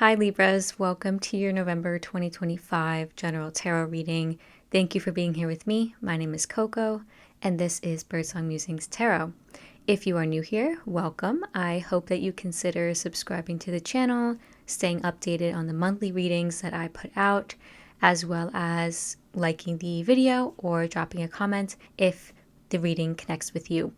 Hi Libras, welcome to your November 2025 General Tarot reading. Thank you for being here with me. My name is Coco, and this is Birdsong Musings Tarot. If you are new here, welcome. I hope that you consider subscribing to the channel, staying updated on the monthly readings that I put out, as well as liking the video or dropping a comment if the reading connects with you.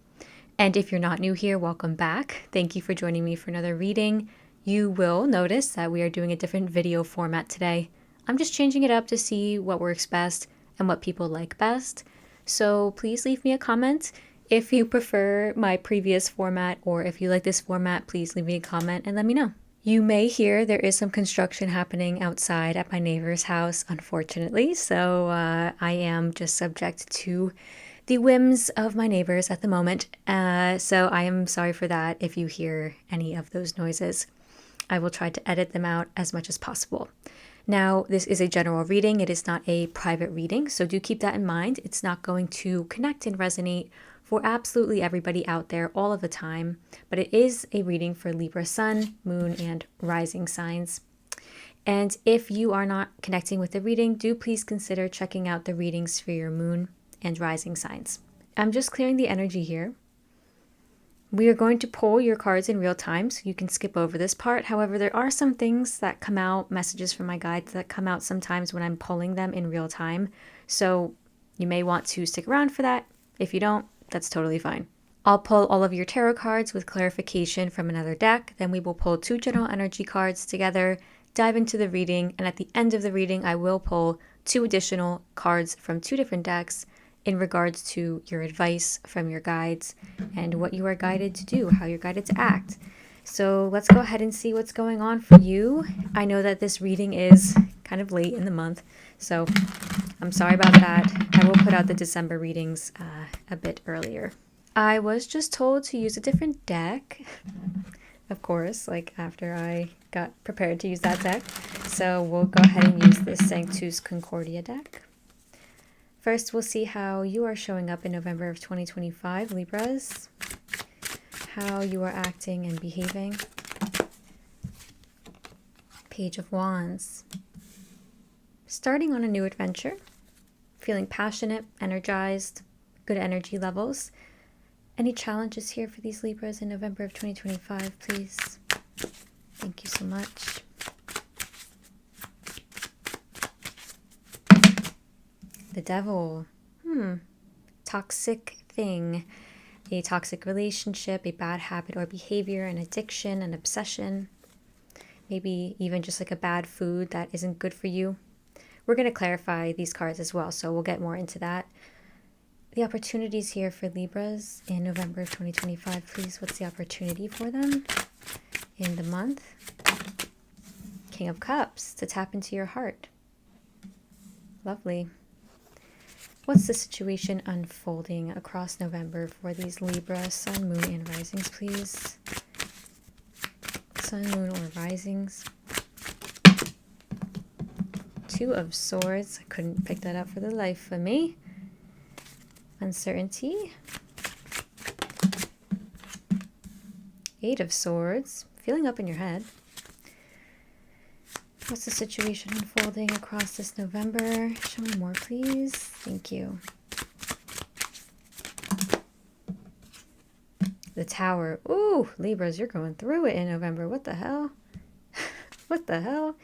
And if you're not new here, welcome back. Thank you for joining me for another reading. You will notice that we are doing a different video format today. I'm just changing it up to see what works best and what people like best. So please leave me a comment if you prefer my previous format, or if you like this format, please leave me a comment and let me know. You may hear there is some construction happening outside at my neighbor's house, unfortunately. So I am just subject to the whims of my neighbors at the moment. So I am sorry for that if you hear any of those noises. I will try to edit them out as much as possible. Now, this is a general reading. It is not a private reading, so do keep that in mind. It's not going to connect and resonate for absolutely everybody out there all of the time, but it is a reading for Libra sun, moon, and rising signs. And if you are not connecting with the reading, do please consider checking out the readings for your moon and rising signs. I'm just clearing the energy here. We are going to pull your cards in real time, so you can skip over this part. However, there are some things that come out, messages from my guides that come out sometimes when I'm pulling them in real time. So you may want to stick around for that. If you don't, that's totally fine. I'll pull all of your tarot cards with clarification from another deck. Then we will pull two general energy cards together, dive into the reading, and at the end of the reading, I will pull two additional cards from two different decks in regards to your advice from your guides and what you are guided to do, how you're guided to act. So let's go ahead and see what's going on for you. I know that this reading is kind of late in the month, so I'm sorry about that. I will put out the December readings a bit earlier. I was just told to use a different deck, of course, like after I got prepared to use that deck. So we'll go ahead and use this Sanctus Concordia deck. First, we'll see how you are showing up in November of 2025, Libras. How you are acting and behaving. Page of Wands. Starting on a new adventure. Feeling passionate, energized, good energy levels. Any challenges here for these Libras in November of 2025, please? Thank you so much. The Devil. Toxic thing. A toxic relationship, a bad habit or behavior, an addiction, an obsession. Maybe even just like a bad food that isn't good for you. We're going to clarify these cards as well, so we'll get more into that. The opportunities here for Libras in November of 2025, please. What's the opportunity for them in the month? King of Cups, to tap into your heart. Lovely. What's the situation unfolding across November for these Libra, sun, moon, and risings, please? Sun, moon, or risings. Two of Swords. I couldn't pick that up for the life of me. Uncertainty. Eight of Swords. Feeling up in your head. What's the situation unfolding across this November? Show me more, please. Thank you. The Tower. Ooh, Libras, you're going through it in November. What the hell? What the hell?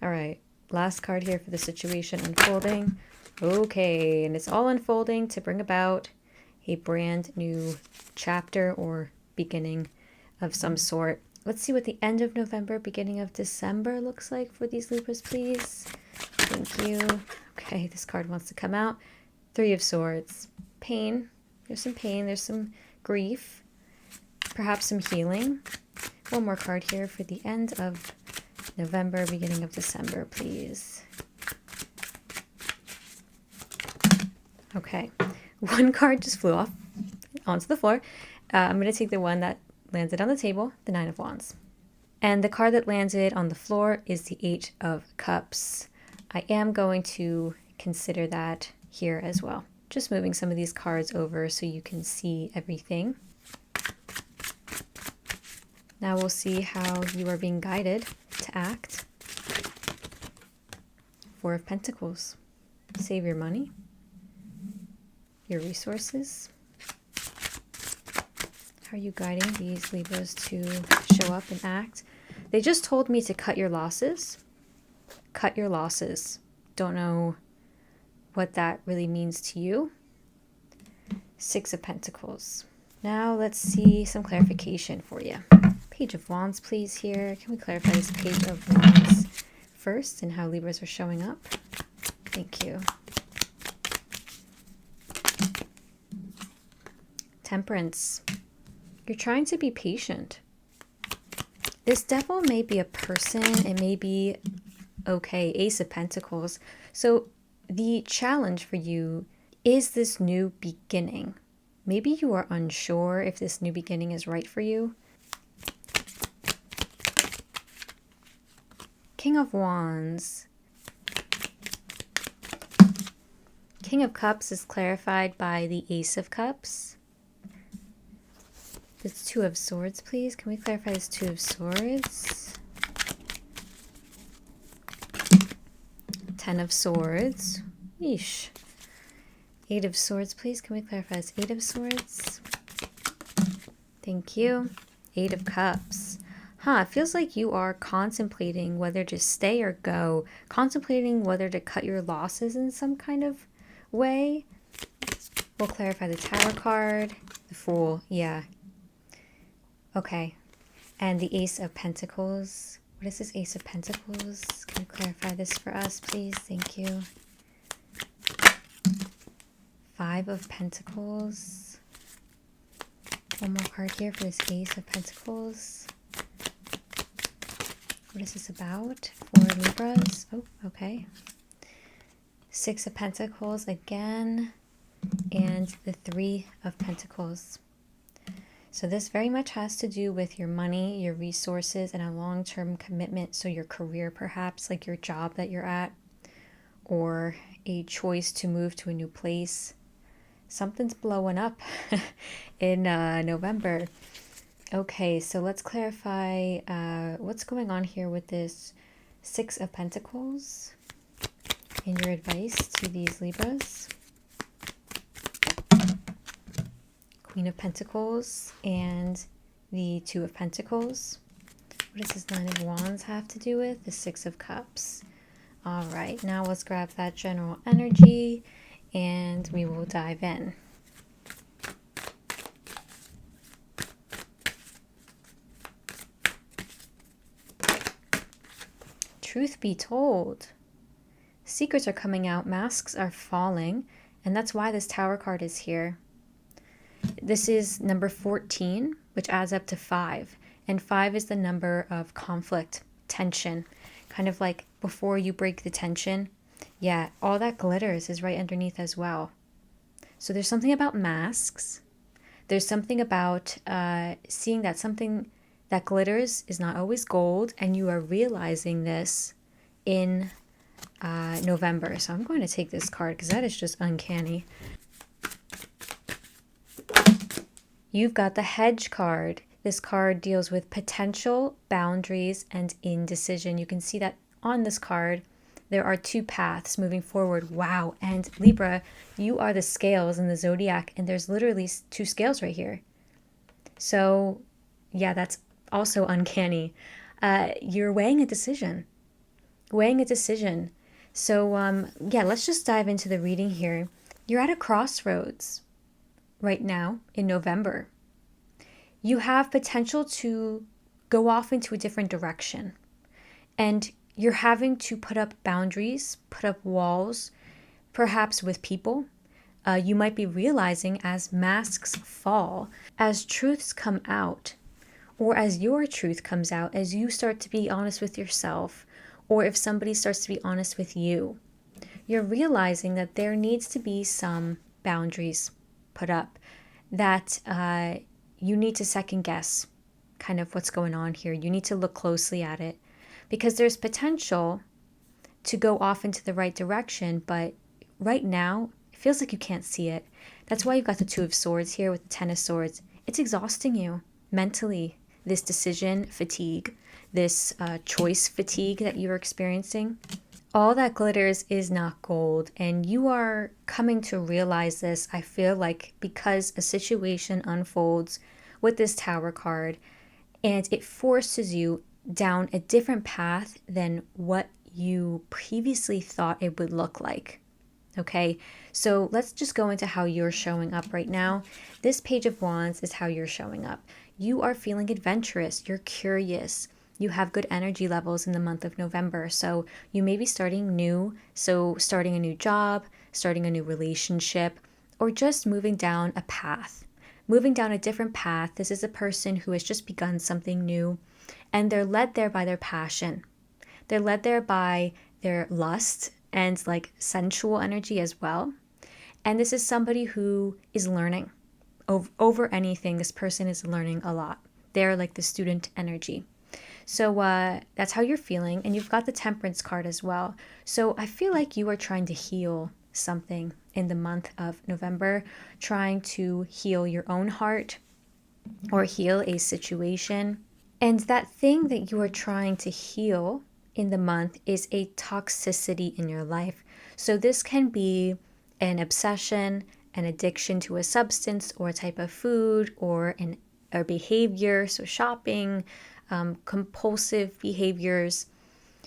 All right. Last card here for the situation unfolding. Okay, and it's all unfolding to bring about a brand new chapter or beginning of some sort. Let's see what the end of November, beginning of December looks like for these Libras, please. Thank you. Okay, this card wants to come out. Three of Swords. Pain. There's some pain. There's some grief. Perhaps some healing. One more card here for the end of November, beginning of December, please. Okay. One card just flew off onto the floor. I'm going to take the one that landed on the table, the Nine of Wands. And the card that landed on the floor is the Eight of Cups. I am going to consider that here as well. Just moving some of these cards over so you can see everything. Now we'll see how you are being guided to act. Four of Pentacles. Save your money, your resources. How are you guiding these Libras to show up and act? They just told me to cut your losses. Cut your losses. Don't know what that really means to you. Six of Pentacles. Now let's see some clarification for you. Page of Wands, please, here. Can we clarify this Page of Wands first and how Libras are showing up? Thank you. Temperance. You're trying to be patient. This Devil may be a person. It may be, okay, Ace of Pentacles. So the challenge for you is this new beginning. Maybe you are unsure if this new beginning is right for you. King of Wands. King of Cups is clarified by the Ace of Cups. This Two of Swords, please. Can we clarify this Two of Swords? Ten of Swords. Yeesh. Eight of Swords, please. Can we clarify this Eight of Swords? Thank you. Eight of Cups. It feels like you are contemplating whether to stay or go. Contemplating whether to cut your losses in some kind of way. We'll clarify the Tower card. The Fool, yeah. Okay. And the Ace of Pentacles. What is this Ace of Pentacles? Can you clarify this for us, please? Thank you. Five of Pentacles. One more card here for this Ace of Pentacles. What is this about for Libras? Oh, okay. Six of Pentacles again. And the Three of Pentacles. So this very much has to do with your money, your resources, and a long-term commitment. So your career, perhaps, like your job that you're at, or a choice to move to a new place. Something's blowing up in November. Okay, so let's clarify what's going on here with this Six of Pentacles and your advice to these Libras. Queen of Pentacles and the Two of Pentacles. What does this Nine of Wands have to do with? The Six of Cups. All right, now let's grab that general energy and we will dive in. Truth be told, secrets are coming out, masks are falling, and that's why this Tower card is here. This is number 14, which adds up to 5. And 5 is the number of conflict, tension. Kind of like before you break the tension. Yeah, all that glitters is right underneath as well. So there's something about masks. There's something about seeing that something that glitters is not always gold. And you are realizing this in November. So I'm going to take this card because that is just uncanny. You've got the Hedge card. This card deals with potential, boundaries, and indecision. You can see that on this card, there are two paths moving forward. Wow. And Libra, you are the scales in the Zodiac, and there's literally two scales right here. So, yeah, that's also uncanny. You're weighing a decision. Weighing a decision. So, yeah, let's just dive into the reading here. You're at a crossroads right now in November. You have potential to go off into a different direction. And you're having to put up boundaries, put up walls, perhaps with people. You might be realizing as masks fall, as truths come out, or as your truth comes out, as you start to be honest with yourself, or if somebody starts to be honest with you, you're realizing that there needs to be some boundaries put up, that you need to second guess kind of what's going on here. You need to look closely at it because there's potential to go off into the right direction, but right now it feels like you can't see it. That's why you've got the Two of Swords here with the Ten of Swords. It's exhausting you mentally, this decision fatigue, this choice fatigue that you're experiencing. All that glitters is not gold, and you are coming to realize this, I feel like, because a situation unfolds with this Tower card, and it forces you down a different path than what you previously thought it would look like. Okay, so let's just go into how you're showing up right now. This Page of Wands is how you're showing up. You are feeling adventurous, you're curious, you have good energy levels in the month of November. So you may be starting new, so starting a new job, starting a new relationship, or just moving down a path. Moving down a different path. This is a person who has just begun something new, and they're led there by their passion. They're led there by their lust and like sensual energy as well. And this is somebody who is learning. Over anything, this person is learning a lot. They're like the student energy. So that's how you're feeling. And you've got the Temperance card as well. So I feel like you are trying to heal something in the month of November, trying to heal your own heart or heal a situation. And that thing that you are trying to heal in the month is a toxicity in your life. So this can be an obsession, an addiction to a substance or a type of food, or a behavior, so shopping, compulsive behaviors.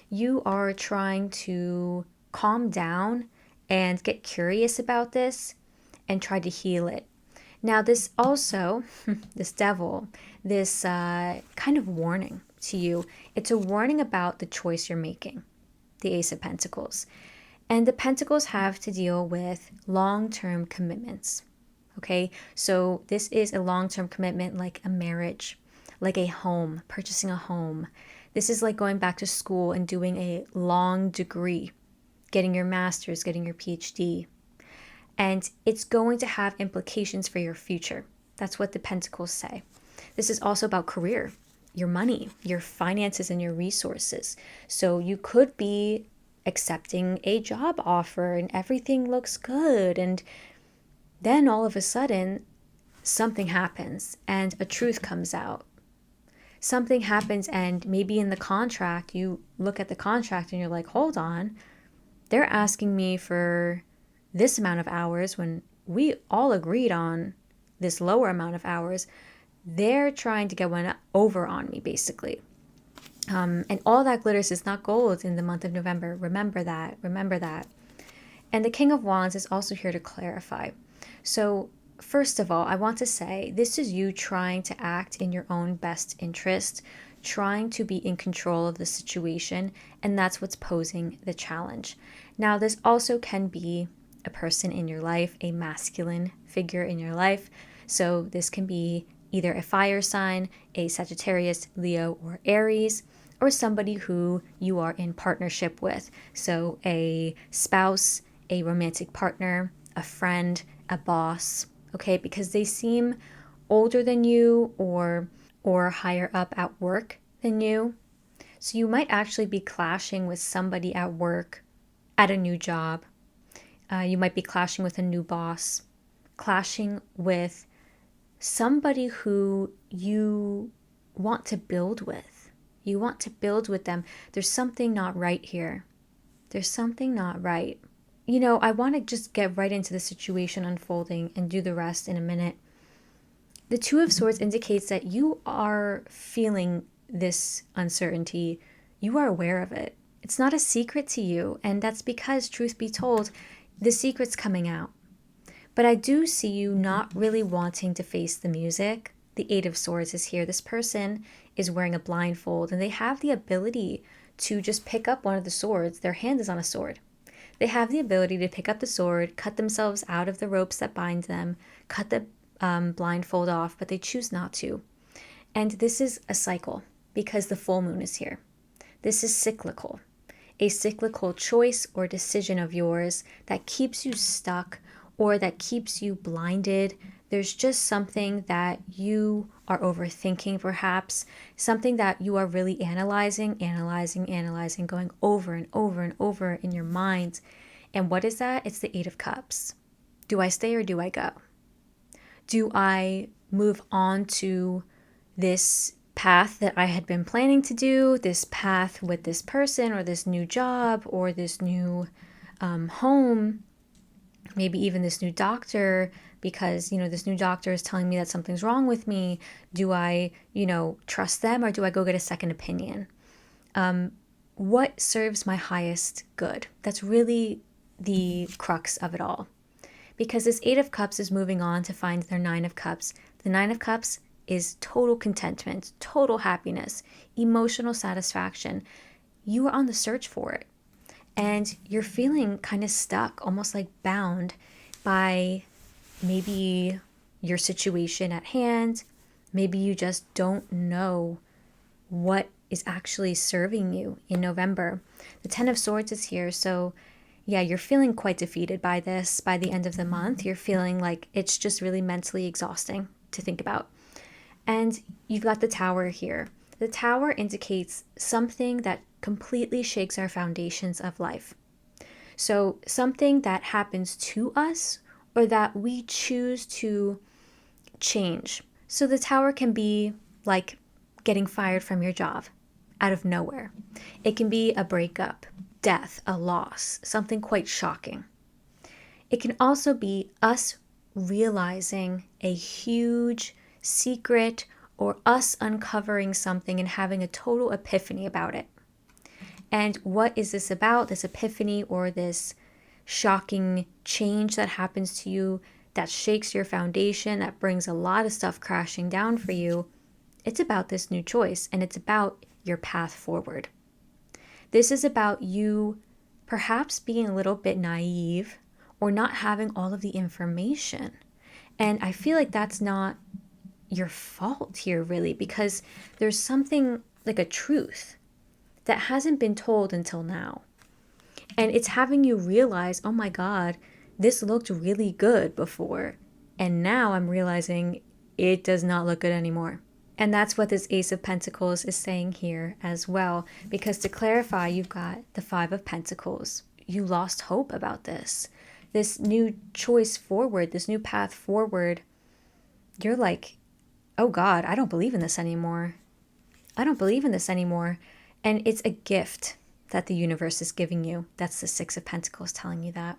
You are trying to calm down and get curious about this and try to heal it. Now this also, this devil, this kind of warning to you, it's a warning about the choice you're making, the Ace of Pentacles. And the Pentacles have to deal with long-term commitments, okay? So this is a long-term commitment like a marriage, like a home, purchasing a home. This is like going back to school and doing a long degree, getting your master's, getting your PhD. And it's going to have implications for your future. That's what the Pentacles say. This is also about career, your money, your finances, and your resources. So you could be accepting a job offer and everything looks good. And then all of a sudden, something happens and a truth comes out. Something happens, and maybe in the contract, you look at the contract and you're like, hold on, they're asking me for this amount of hours when we all agreed on this lower amount of hours. They're trying to get one over on me, basically. And all that glitters is not gold in the month of November. Remember that. Remember that. And the King of Wands is also here to clarify. So first of all, I want to say this is you trying to act in your own best interest, trying to be in control of the situation, and that's what's posing the challenge. Now, this also can be a person in your life, a masculine figure in your life. So this can be either a fire sign, a Sagittarius, Leo, or Aries, or somebody who you are in partnership with. So a spouse, a romantic partner, a friend, a boss, okay? Because they seem older than you or higher up at work than you. So you might actually be clashing with somebody at work, at a new job. You might be clashing with a new boss, clashing with somebody who you want to build with. You want to build with them. There's something not right here. There's something not right. You know, I want to just get right into the situation unfolding and do the rest in a minute. The Two of Swords indicates that you are feeling this uncertainty. You are aware of it. It's not a secret to you. And that's because, truth be told, the secret's coming out. But I do see you not really wanting to face the music. The Eight of Swords is here. This person is wearing a blindfold and they have the ability to just pick up one of the swords. Their hand is on a sword. They have the ability to pick up the sword, cut themselves out of the ropes that bind them, cut the blindfold off, but they choose not to. And this is a cycle because the full moon is here. This is cyclical. A cyclical choice or decision of yours that keeps you stuck or that keeps you blinded. There's just something that you are overthinking, perhaps, something that you are really analyzing, going over and over and over in your mind. And what is that? It's the Eight of Cups. Do I stay or do I go? Do I move on to this path that I had been planning to do, this path with this person or this new job or this new home, maybe even this new doctor, because, this new doctor is telling me that something's wrong with me. Do I, trust them, or do I go get a second opinion? What serves my highest good? That's really the crux of it all. Because this Eight of Cups is moving on to find their Nine of Cups. The Nine of Cups is total contentment, total happiness, emotional satisfaction. You are on the search for it. And you're feeling kind of stuck, almost like bound by maybe your situation at hand. Maybe you just don't know what is actually serving you in November. The Ten of Swords is here. So yeah, you're feeling quite defeated by this. By the end of the month, you're feeling like it's just really mentally exhausting to think about. And you've got the Tower here. The Tower indicates something that completely shakes our foundations of life. So something that happens to us or that we choose to change. So the Tower can be like getting fired from your job out of nowhere. It can be a breakup, death, a loss, something quite shocking. It can also be us realizing a huge secret or us uncovering something and having a total epiphany about it. And what is this about, this epiphany or this shocking change that happens to you that shakes your foundation, that brings a lot of stuff crashing down for you? It's about this new choice, and it's about your path forward. This is about you perhaps being a little bit naive or not having all of the information. And I feel like that's not your fault here, really, because there's something like a truth that hasn't been told until now. And it's having you realize, oh my God, this looked really good before. And now I'm realizing it does not look good anymore. And that's what this Ace of Pentacles is saying here as well. Because to clarify, you've got the Five of Pentacles. You lost hope about this. This new choice forward, this new path forward. You're like, oh God, I don't believe in this anymore. I don't believe in this anymore. And it's a gift that the universe is giving you. That's the Six of Pentacles telling you that.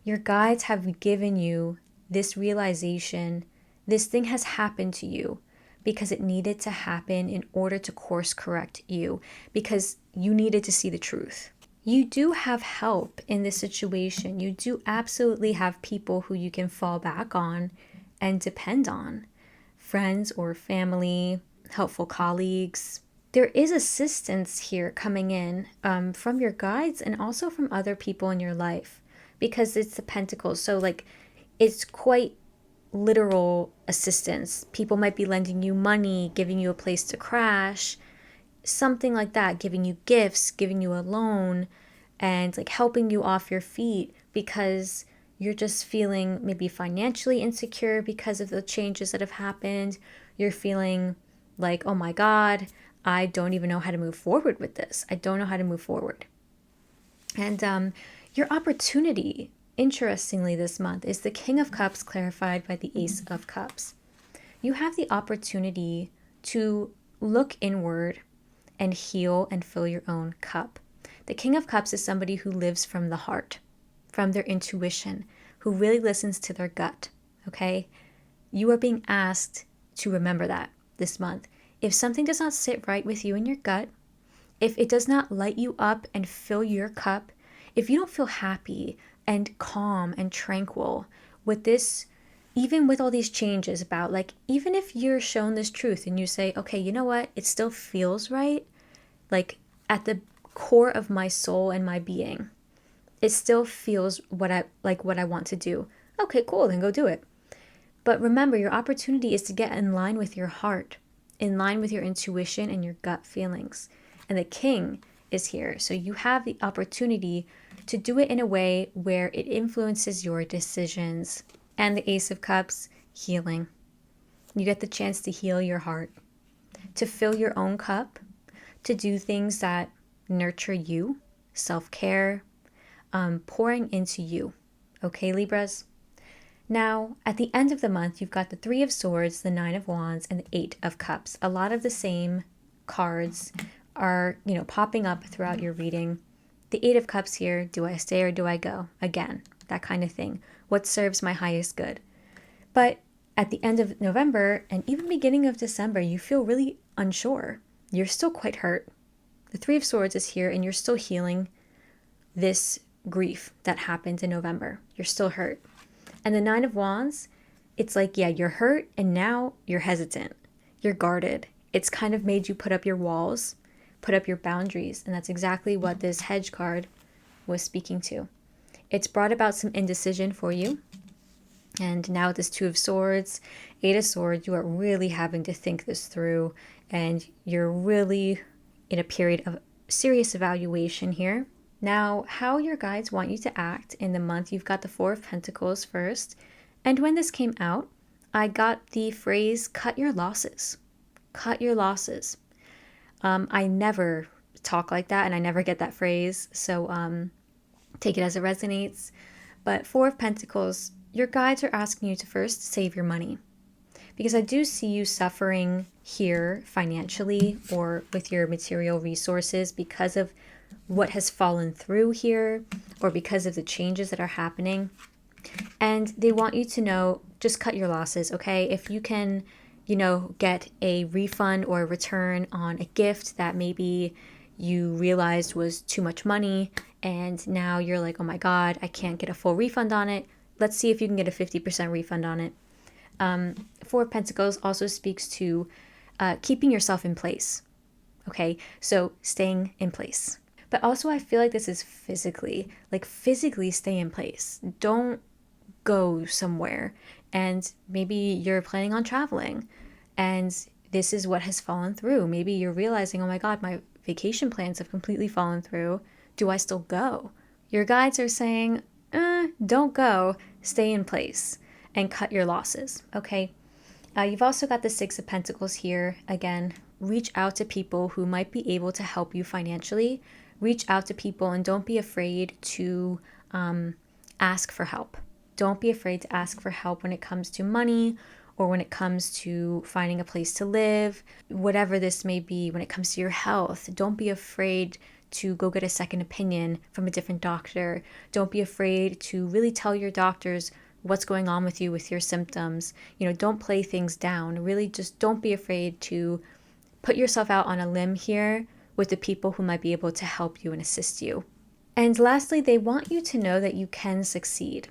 Your guides have given you this realization. This thing has happened to you because it needed to happen in order to course correct you, because you needed to see the truth. You do have help in this situation. You do absolutely have people who you can fall back on and depend on. Friends or family, helpful colleagues. There is assistance here coming in from your guides and also from other people in your life, because it's the Pentacles. So like it's quite literal assistance. People might be lending you money, giving you a place to crash, something like that, giving you gifts, giving you a loan, and like helping you off your feet because you're just feeling maybe financially insecure because of the changes that have happened. You're feeling like, oh my God, I don't even know how to move forward with this. I don't know how to move forward. And your opportunity, interestingly, this month is the King of Cups clarified by the Ace of Cups. You have the opportunity to look inward and heal and fill your own cup. The King of Cups is somebody who lives from the heart, from their intuition, who really listens to their gut, okay? You are being asked to remember that this month. If something does not sit right with you in your gut, if it does not light you up and fill your cup, if you don't feel happy and calm and tranquil with this, even with all these changes about like, even if you're shown this truth and you say, okay, you know what, it still feels right, like at the core of my soul and my being, it still feels what I want to do. Okay, cool, then go do it. But remember, your opportunity is to get in line with your heart, in line with your intuition and your gut feelings. And the King is here. So you have the opportunity to do it in a way where it influences your decisions. And the Ace of Cups, healing. You get the chance to heal your heart, to fill your own cup, to do things that nurture you, self-care, pouring into you. Okay, Libras? Now, at the end of the month, you've got the Three of Swords, the Nine of Wands, and the Eight of Cups. A lot of the same cards are, popping up throughout your reading. The Eight of Cups here, do I stay or do I go? Again, that kind of thing. What serves my highest good? But at the end of November and even beginning of December, you feel really unsure. You're still quite hurt. The Three of Swords is here and you're still healing this grief that happened in November. You're still hurt. And the Nine of Wands, it's like, yeah, you're hurt and now you're hesitant. You're guarded. It's kind of made you put up your walls, put up your boundaries. And that's exactly what this hedge card was speaking to. It's brought about some indecision for you. And now with this Two of Swords, Eight of Swords, you are really having to think this through. And you're really in a period of serious evaluation here. Now, how your guides want you to act in the month, you've got the Four of Pentacles first. And when this came out, I got the phrase, cut your losses. Cut your losses. I never talk like that and I never get that phrase. So take it as it resonates. But Four of Pentacles, your guides are asking you to first save your money. Because I do see you suffering here financially or with your material resources because of what has fallen through here or because of the changes that are happening. And they want you to know, just cut your losses, okay? If you can, get a refund or a return on a gift that maybe you realized was too much money and now you're like, oh my God, I can't get a full refund on it. Let's see if you can get a 50% refund on it. Four of Pentacles also speaks to keeping yourself in place, okay? So staying in place. But also I feel like this is physically stay in place. Don't go somewhere and maybe you're planning on traveling and this is what has fallen through. Maybe you're realizing, oh my God, my vacation plans have completely fallen through. Do I still go? Your guides are saying, don't go, stay in place and cut your losses, okay? You've also got the Six of Pentacles here. Again, reach out to people who might be able to help you financially. Reach out to people and don't be afraid to ask for help. Don't be afraid to ask for help when it comes to money or when it comes to finding a place to live, whatever this may be, when it comes to your health. Don't be afraid to go get a second opinion from a different doctor. Don't be afraid to really tell your doctors what's going on with you with your symptoms. Don't play things down. Really just don't be afraid to put yourself out on a limb here with the people who might be able to help you and assist you. And lastly, they want you to know that you can succeed.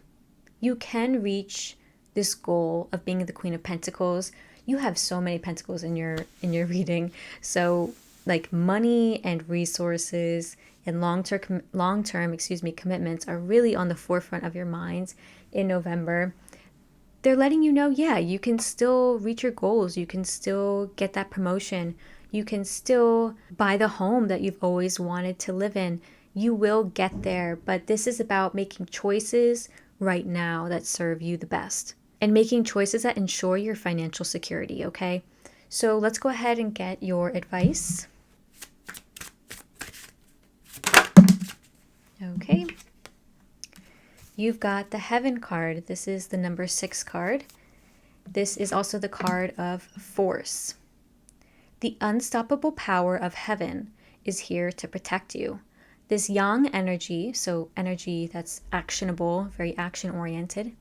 You can reach this goal of being the Queen of Pentacles. You have so many pentacles in your reading. So like money and resources and long-term commitments are really on the forefront of your mind in November. They're letting you know, yeah, you can still reach your goals. You can still get that promotion. You can still buy the home that you've always wanted to live in. You will get there, but this is about making choices right now that serve you the best and making choices that ensure your financial security, okay? So let's go ahead and get your advice. Okay. You've got the Heaven card. This is the number 6 card. This is also the card of force. The unstoppable power of heaven is here to protect you. This yang energy, so energy that's actionable, very action-oriented.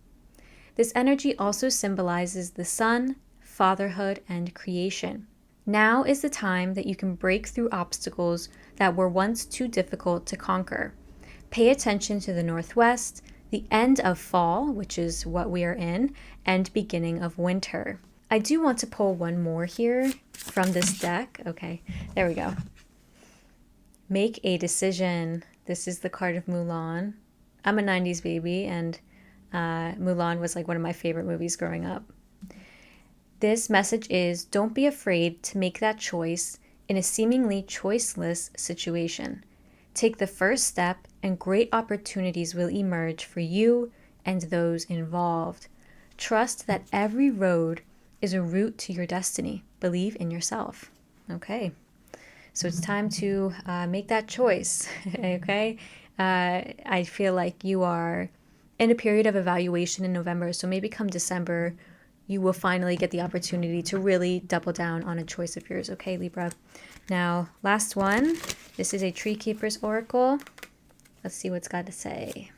This energy also symbolizes the sun, fatherhood, and creation. Now is the time that you can break through obstacles that were once too difficult to conquer. Pay attention to the northwest, the end of fall, which is what we are in, and beginning of winter. I do want to pull one more here from this deck. Okay, there we go. Make a decision. This is the card of Mulan. I'm a 90s baby, and Mulan was like one of my favorite movies growing up. This message is, don't be afraid to make that choice in a seemingly choiceless situation. Take the first step and great opportunities will emerge for you and those involved. Trust that every road is a route to your destiny. Believe in yourself. Okay, so it's time to make that choice, okay? I feel like you are in a period of evaluation in November. So maybe come December, you will finally get the opportunity to really double down on a choice of yours. Okay, Libra. Now, last one. This is a Tree Keeper's Oracle. Let's see what's got to say.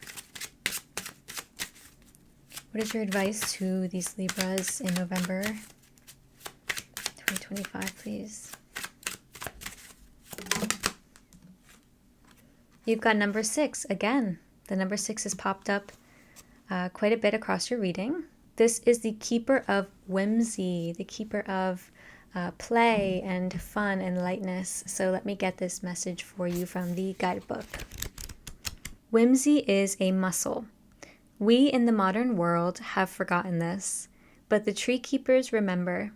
What is your advice to these Libras in November 2025, please? You've got number 6 again. The number 6 has popped up quite a bit across your reading. This is the keeper of whimsy, the keeper of play and fun and lightness. So let me get this message for you from the guidebook. Whimsy is a muscle. We in the modern world have forgotten this, but the tree keepers remember.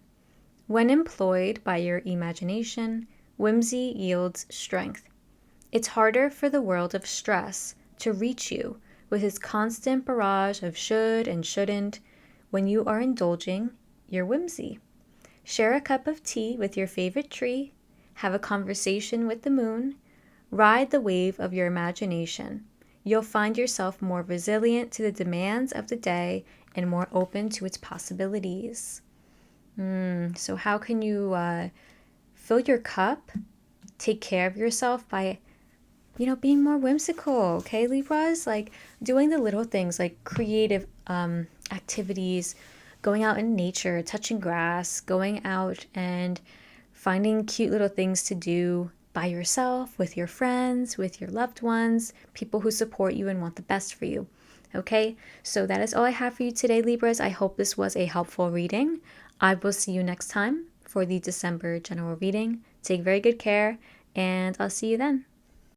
When employed by your imagination, whimsy yields strength. It's harder for the world of stress to reach you with its constant barrage of should and shouldn't when you are indulging your whimsy. Share a cup of tea with your favorite tree, have a conversation with the moon, ride the wave of your imagination. You'll find yourself more resilient to the demands of the day and more open to its possibilities. So how can you fill your cup, take care of yourself by, being more whimsical, okay, Libras? Like doing the little things like creative activities, going out in nature, touching grass, going out and finding cute little things to do by yourself, with your friends, with your loved ones, people who support you and want the best for you. Okay, so that is all I have for you today, Libras. I hope this was a helpful reading. I will see you next time for the December general reading. Take very good care, and I'll see you then.